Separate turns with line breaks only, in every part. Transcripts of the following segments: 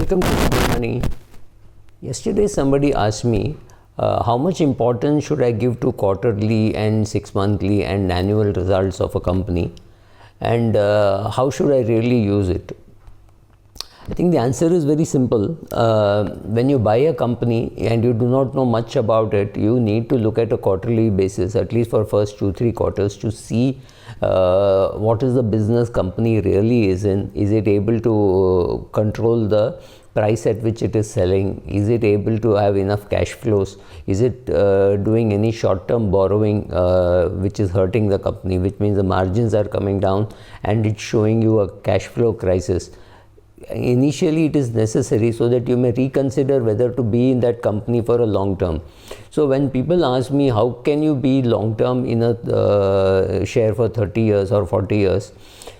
Welcome to Good Money. Yesterday somebody asked me how much importance should I give to quarterly and 6-monthly and annual results of a company, and how should I really use it? I think the answer is very simple. When you buy a company and you do not know much about it, you need to look at a quarterly basis, at least for first 2-3 quarters, to see what is the business company really is in. Is it able to control the price at which it is selling? Is it able to have enough cash flows? Is it doing any short-term borrowing which is hurting the company, which means the margins are coming down and it's showing you a cash flow crisis? Initially it is necessary so that you may reconsider whether to be in that company for a long term. So when people ask me how can you be long term in a share for 30 years or 40 years,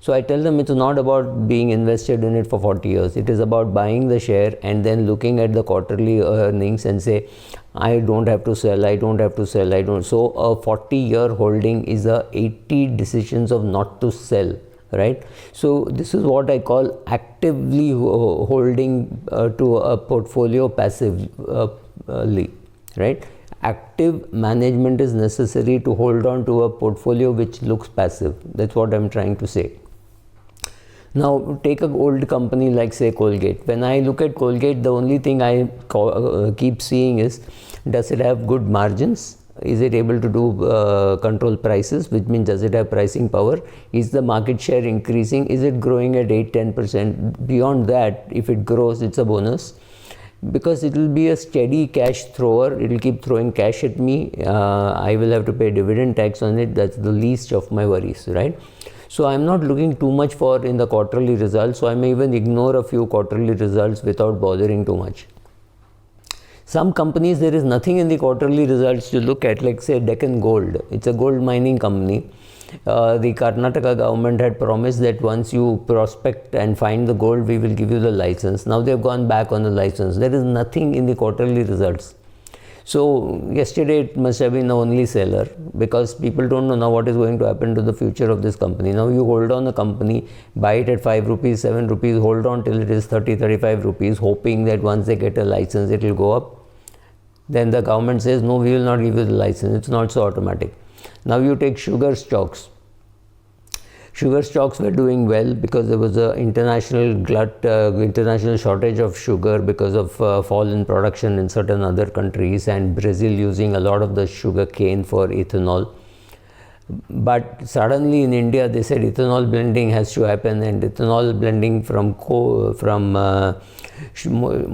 so I tell them it's not about being invested in it for 40 years. It is about buying the share and then looking at the quarterly earnings and say, I don't have to sell, I don't have to sell, I don't. So a 40-year holding is a 80 decisions of not to sell. Right, so this is what I call actively holding to a portfolio passively. Right, active management is necessary to hold on to a portfolio which looks passive. That's what I'm trying to say. Now take an old company like say Colgate. When I look at Colgate, the only thing I keep seeing is, does it have good margins? Is it able to do control prices, which means does it have pricing power? Is the market share increasing? Is it growing at 8-10%? Beyond that, if it grows, it's a bonus, because it will be a steady cash thrower. It will keep throwing cash at me. I will have to pay dividend tax on it. That's the least of my worries, right? So I'm not looking too much for in the quarterly results. So I may even ignore a few quarterly results without bothering too much. Some companies, there is nothing in the quarterly results to look at, like say Deccan Gold. It's a gold mining company. The Karnataka government had promised that once you prospect and find the gold, we will give you the license. Now they have gone back on the license. There is nothing in the quarterly results. So yesterday it must have been the only seller, because people don't know now what is going to happen to the future of this company. Now you hold on a company, buy it at 5 rupees, 7 rupees, hold on till it is 30-35 rupees, hoping that once they get a license it will go up. Then the government says, no, we will not give you the license. It's not so automatic. Now you take sugar stocks. Sugar stocks were doing well because there was an international shortage of sugar because of fall in production in certain other countries, and Brazil using a lot of the sugar cane for ethanol. But suddenly in India they said ethanol blending has to happen, and ethanol blending from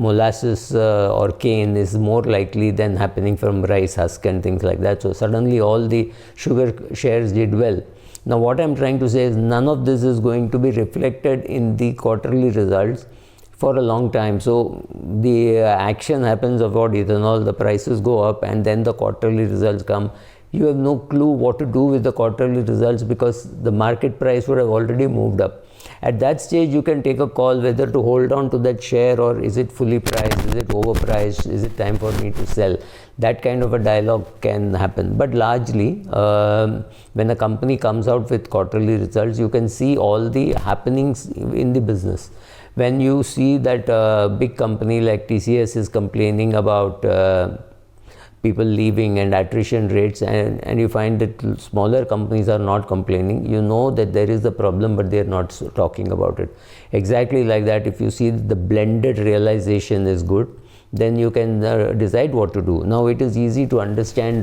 molasses or cane is more likely than happening from rice husk and things like that. So suddenly all the sugar shares did well. Now what I'm trying to say is none of this is going to be reflected in the quarterly results for a long time. So the action happens about ethanol, the prices go up, and then the quarterly results come. You have no clue what to do with the quarterly results because the market price would have already moved up. At that stage, you can take a call whether to hold on to that share, or is it fully priced, is it overpriced, is it time for me to sell? That kind of a dialogue can happen. But largely, when a company comes out with quarterly results, you can see all the happenings in the business. When you see that a big company like TCS is complaining about people leaving and attrition rates, and you find that smaller companies are not complaining, you know that there is a problem, but they are not talking about it. Exactly like that, if you see the blended realization is good, then you can decide what to do. Now it is easy to understand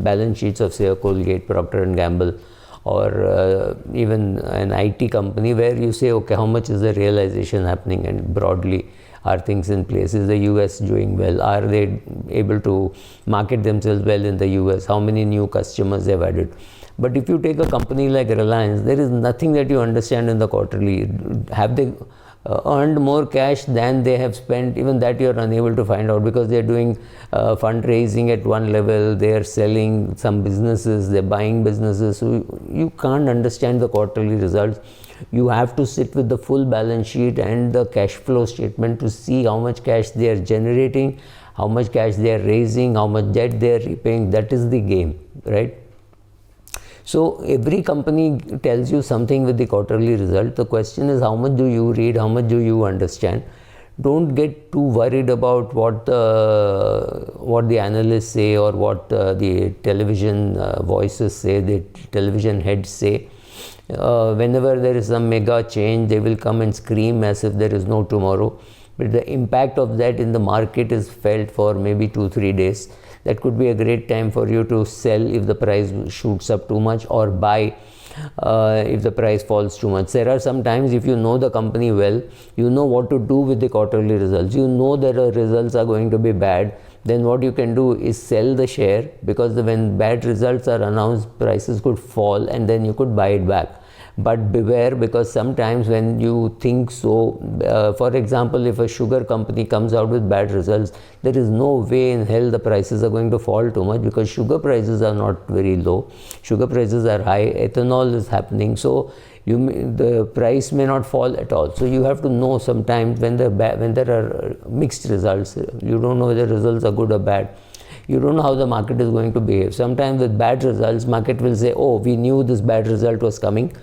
balance sheets of say a Colgate, Procter & Gamble, or even an IT company, where you say, okay, how much is the realization happening, and broadly, are things in place? Is the US doing well? Are they able to market themselves well in the US? How many new customers they've added? But if you take a company like Reliance, there is nothing that you understand in the quarterly. Have they earned more cash than they have spent? Even that you are unable to find out, because they are doing fundraising at one level, they are selling some businesses, they are buying businesses. So you can't understand the quarterly results. You have to sit with the full balance sheet and the cash flow statement to see how much cash they are generating, how much cash they are raising, how much debt they are repaying. That is the game, right? So every company tells you something with the quarterly result. The question is, how much do you read, how much do you understand? don't get too worried about what the analysts say or what the television voices say, the television heads say. Whenever there is some mega change, they will come and scream as if there is no tomorrow. But the impact of that in the market is felt for maybe 2-3 days. That could be a great time for you to sell if the price shoots up too much, or buy if the price falls too much. There are some times, if you know the company well, you know what to do with the quarterly results. You know that the results are going to be bad. Then what you can do is sell the share, because when bad results are announced, prices could fall and then you could buy it back. But beware, because sometimes when you think so, for example, if a sugar company comes out with bad results, there is no way in hell the prices are going to fall too much, because sugar prices are not very low. Sugar prices are high, ethanol is happening, so the price may not fall at all. So you have to know sometimes when there are mixed results, you don't know whether results are good or bad. You don't know how the market is going to behave. Sometimes with bad results, market will say, oh, we knew this bad result was coming,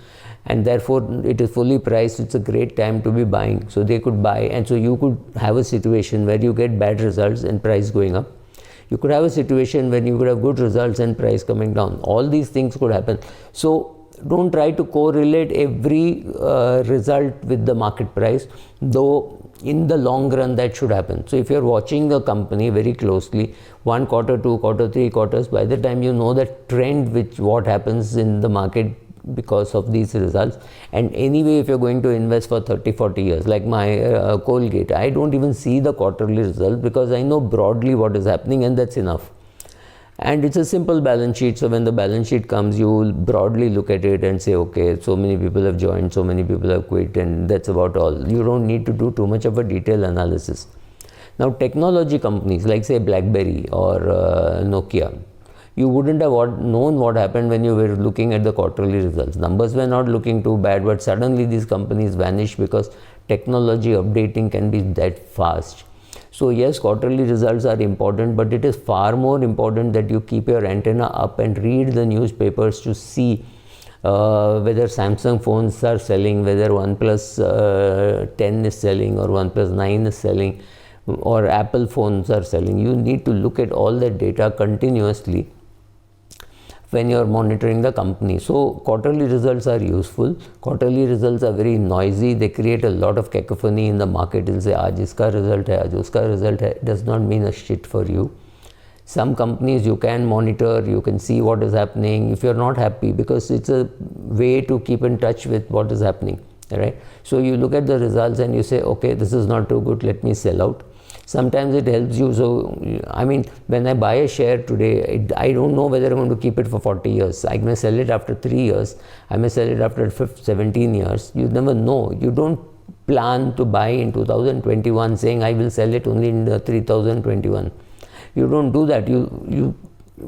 and therefore it is fully priced, it's a great time to be buying. So they could buy, and so you could have a situation where you get bad results and price going up. You could have a situation when you could have good results and price coming down. All these things could happen. So don't try to correlate every result with the market price, though in the long run that should happen. So if you're watching the company very closely, 1 quarter, 2 quarter, 3 quarters, by the time you know the trend, what happens in the market because of these results. And anyway, if you're going to invest for 30-40 years, like my Colgate, I don't even see the quarterly results, because I know broadly what is happening, and that's enough. And it's a simple balance sheet, so when the balance sheet comes, you will broadly look at it and say, okay, so many people have joined, so many people have quit, and that's about all. You don't need to do too much of a detailed analysis. Now, technology companies like, say, BlackBerry or Nokia, you wouldn't have known what happened when you were looking at the quarterly results. Numbers were not looking too bad, but suddenly these companies vanish because technology updating can be that fast. So yes, quarterly results are important, but it is far more important that you keep your antenna up and read the newspapers to see whether Samsung phones are selling, whether OnePlus 10 is selling or OnePlus 9 is selling, or Apple phones are selling. You need to look at all that data continuously when you are monitoring the company. So quarterly results are useful. Quarterly results are very noisy. They create a lot of cacophony in the market. It'll say, aaj iska result hai, aaj uska result hai. It does not mean a shit for you. Some companies you can monitor, you can see what is happening if you're not happy, because it's a way to keep in touch with what is happening, right? So you look at the results and you say, okay, this is not too good, let me sell out. Sometimes it helps you. So, I mean, when I buy a share today, I don't know whether I'm going to keep it for 40 years. I may sell it after 3 years. I may sell it after 17 years. You never know. You don't plan to buy in 2021 saying, I will sell it only in 2021. You don't do that. You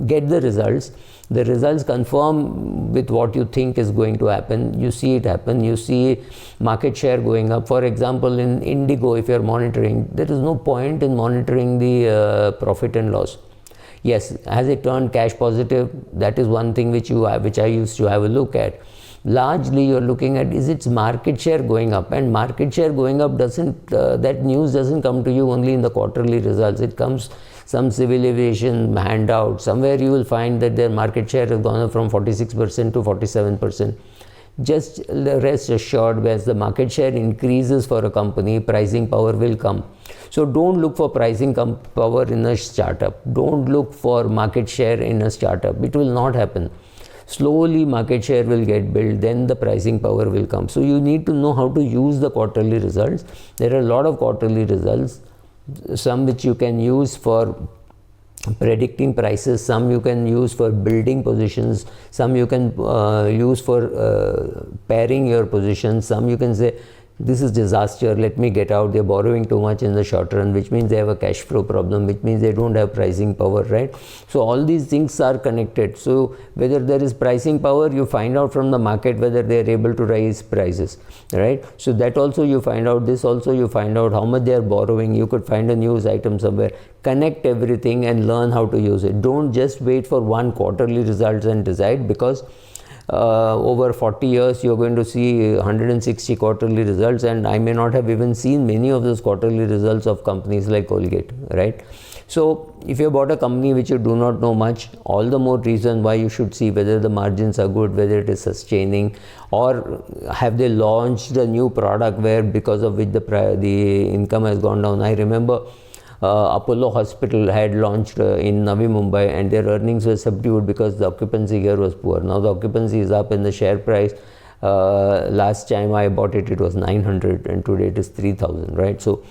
get the results. The results confirm with what you think is going to happen. You see it happen. You see market share going up. For example, in Indigo, if you're monitoring, there is no point in monitoring the profit and loss. Yes, has it turned cash positive? That is one thing which I used to have a look at. Largely, you're looking at, is its market share going up? And market share going up that news doesn't come to you only in the quarterly results. It comes some civil aviation handout. Somewhere you will find that their market share has gone up from 46% to 47%. Just rest assured, as the market share increases for a company, pricing power will come. So don't look for pricing power in a startup. Don't look for market share in a startup. It will not happen. Slowly market share will get built, then the pricing power will come. So you need to know how to use the quarterly results. There are a lot of quarterly results, some which you can use for predicting prices, some you can use for building positions, some you can use for pairing your positions, some you can say, this is disaster, let me get out. They're borrowing too much in the short run, which means they have a cash flow problem, which means they don't have pricing power, right? So all these things are connected. So whether there is pricing power, you find out from the market whether they are able to raise prices, right? So that also you find out. This also you find out how much they are borrowing. You could find a news item somewhere. Connect everything and learn how to use it. Don't just wait for one quarterly results and decide, because over 40 years you're going to see 160 quarterly results, and I may not have even seen many of those quarterly results of companies like Colgate, right? So if you bought a company which you do not know much, all the more reason why you should see whether the margins are good, whether it is sustaining, or have they launched a new product where because of which the income has gone down. I remember Apollo Hospital had launched in Navi Mumbai, and their earnings were subdued because the occupancy here was poor. Now the occupancy is up and the share price, last time I bought it, it was 900 and today it is 3000, right? So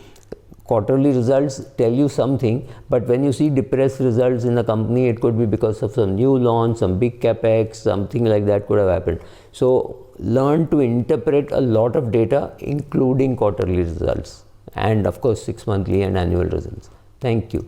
quarterly results tell you something, but when you see depressed results in the company, it could be because of some new launch, some big capex, something like that could have happened. So learn to interpret a lot of data, including quarterly results, and of course 6 monthly and annual results. Thank you.